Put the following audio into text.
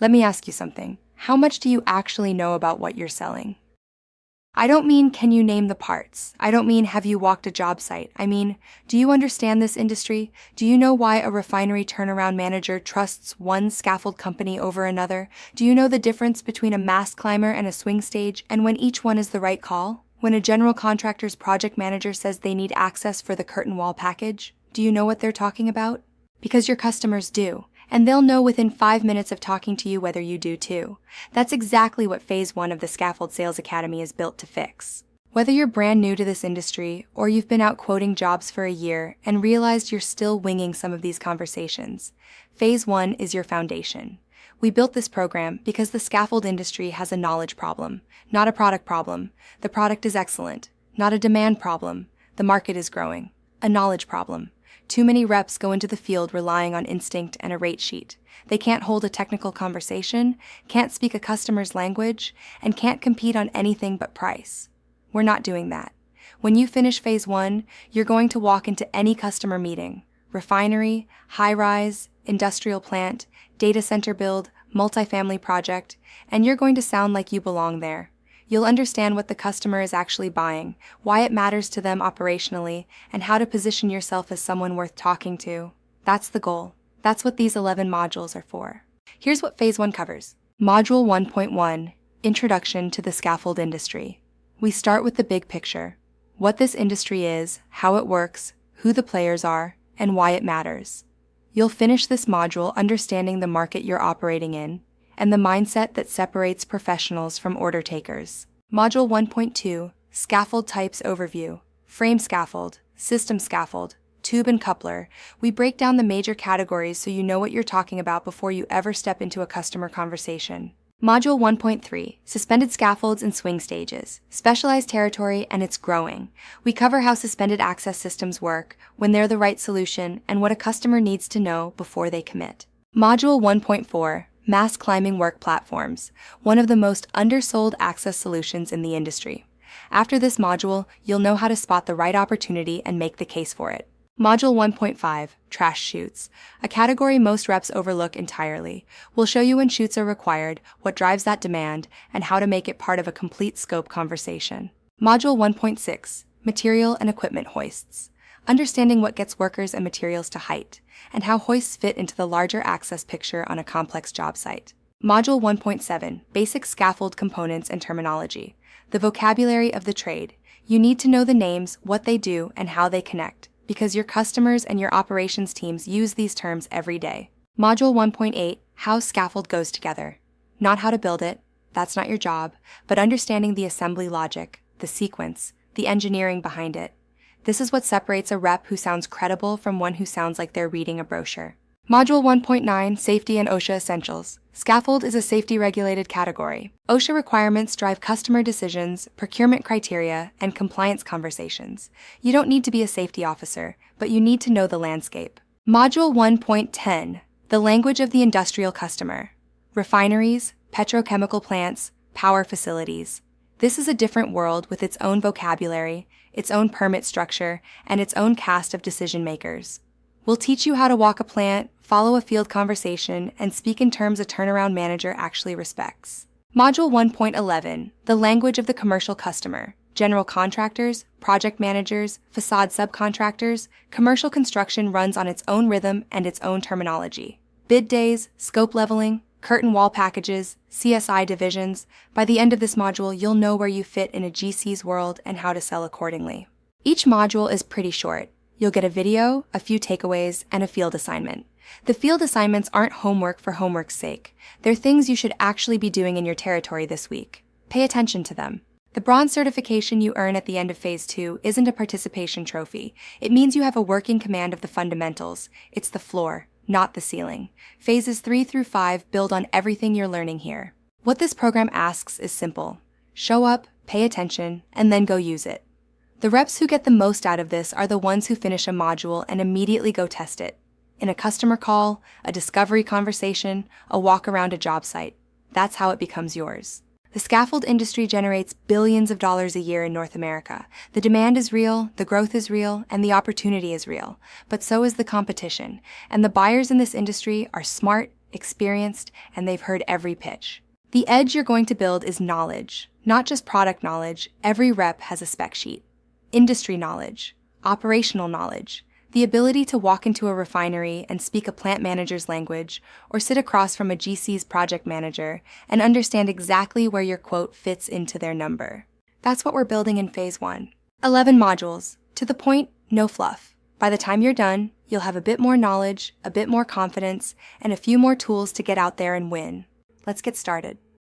Let me ask you something. How much do you actually know about what you're selling? I don't mean can you name the parts. I don't mean have you walked a job site. I mean, do you understand this industry? Do you know why a refinery turnaround manager trusts one scaffold company over another? Do you know the difference between a mast climber and a swing stage, and when each one is the right call? When a general contractor's project manager says they need access for the curtain wall package, do you know what they're talking about? Because your customers do. And they'll know within 5 minutes of talking to you whether you do too. That's exactly what Phase 1 of the Scaffold Sales Academy is built to fix. Whether you're brand new to this industry, or you've been out quoting jobs for a year and realized you're still winging some of these conversations, Phase 1 is your foundation. We built this program because the scaffold industry has a knowledge problem, not a product problem. The product is excellent, not a demand problem. The market is growing, a knowledge problem. Too many reps go into the field relying on instinct and a rate sheet. They can't hold a technical conversation, can't speak a customer's language, and can't compete on anything but price. We're not doing that. When you finish Phase 1, you're going to walk into any customer meeting, refinery, high-rise, industrial plant, data center build, multifamily project, and you're going to sound like you belong there. You'll understand what the customer is actually buying, why it matters to them operationally, and how to position yourself as someone worth talking to. That's the goal. That's what these 11 modules are for. Here's what Phase 1 covers. Module 1.1, Introduction to the Scaffold Industry. We start with the big picture. What this industry is, how it works, who the players are, and why it matters. You'll finish this module understanding the market you're operating in, and the mindset that separates professionals from order takers. Module 1.2, Scaffold Types Overview. Frame scaffold, system scaffold, tube and coupler. We break down the major categories so you know what you're talking about before you ever step into a customer conversation. Module 1.3, Suspended Scaffolds and Swing Stages. Specialized territory, and it's growing. We cover how suspended access systems work, when they're the right solution, and what a customer needs to know before they commit. Module 1.4, Mass Climbing Work Platforms, one of the most undersold access solutions in the industry. After this module, you'll know how to spot the right opportunity and make the case for it. Module 1.5, Trash Chutes, a category most reps overlook entirely. We'll show you when chutes are required, what drives that demand, and how to make it part of a complete scope conversation. Module 1.6, Material and Equipment Hoists, understanding what gets workers and materials to height, and how hoists fit into the larger access picture on a complex job site. Module 1.7, Basic Scaffold Components and Terminology, the vocabulary of the trade. You need to know the names, what they do, and how they connect, because your customers and your operations teams use these terms every day. Module 1.8, How Scaffold Goes Together. Not how to build it, that's not your job, but understanding the assembly logic, the sequence, the engineering behind it. This is what separates a rep who sounds credible from one who sounds like they're reading a brochure. Module 1.9, Safety and OSHA Essentials. Scaffold is a safety-regulated category. OSHA requirements drive customer decisions, procurement criteria, and compliance conversations. You don't need to be a safety officer, but you need to know the landscape. Module 1.10, The Language of the Industrial Customer. Refineries, petrochemical plants, power facilities. This is a different world with its own vocabulary, its own permit structure, and its own cast of decision makers. We'll teach you how to walk a plant, follow a field conversation, and speak in terms a turnaround manager actually respects. Module 1.11, The Language of the Commercial Customer. General contractors, project managers, facade subcontractors, commercial construction runs on its own rhythm and its own terminology. Bid days, scope leveling, curtain wall packages, CSI divisions. By the end of this module, you'll know where you fit in a GC's world and how to sell accordingly. Each module is pretty short. You'll get a video, a few takeaways, and a field assignment. The field assignments aren't homework for homework's sake. They're things you should actually be doing in your territory this week. Pay attention to them. The bronze certification you earn at the end of Phase 2 isn't a participation trophy. It means you have a working command of the fundamentals. It's the floor, not the ceiling. Phases 3 through 5 build on everything you're learning here. What this program asks is simple. Show up, pay attention, and then go use it. The reps who get the most out of this are the ones who finish a module and immediately go test it. In a customer call, a discovery conversation, a walk around a job site. That's how it becomes yours. The scaffold industry generates billions of dollars a year in North America. The demand is real, the growth is real, and the opportunity is real. But so is the competition. And the buyers in this industry are smart, experienced, and they've heard every pitch. The edge you're going to build is knowledge, not just product knowledge. Every rep has a spec sheet. Industry knowledge, operational knowledge, the ability to walk into a refinery and speak a plant manager's language, or sit across from a GC's project manager and understand exactly where your quote fits into their number. That's what we're building in Phase 1. 11 modules, to the point, no fluff. By the time you're done, you'll have a bit more knowledge, a bit more confidence, and a few more tools to get out there and win. Let's get started.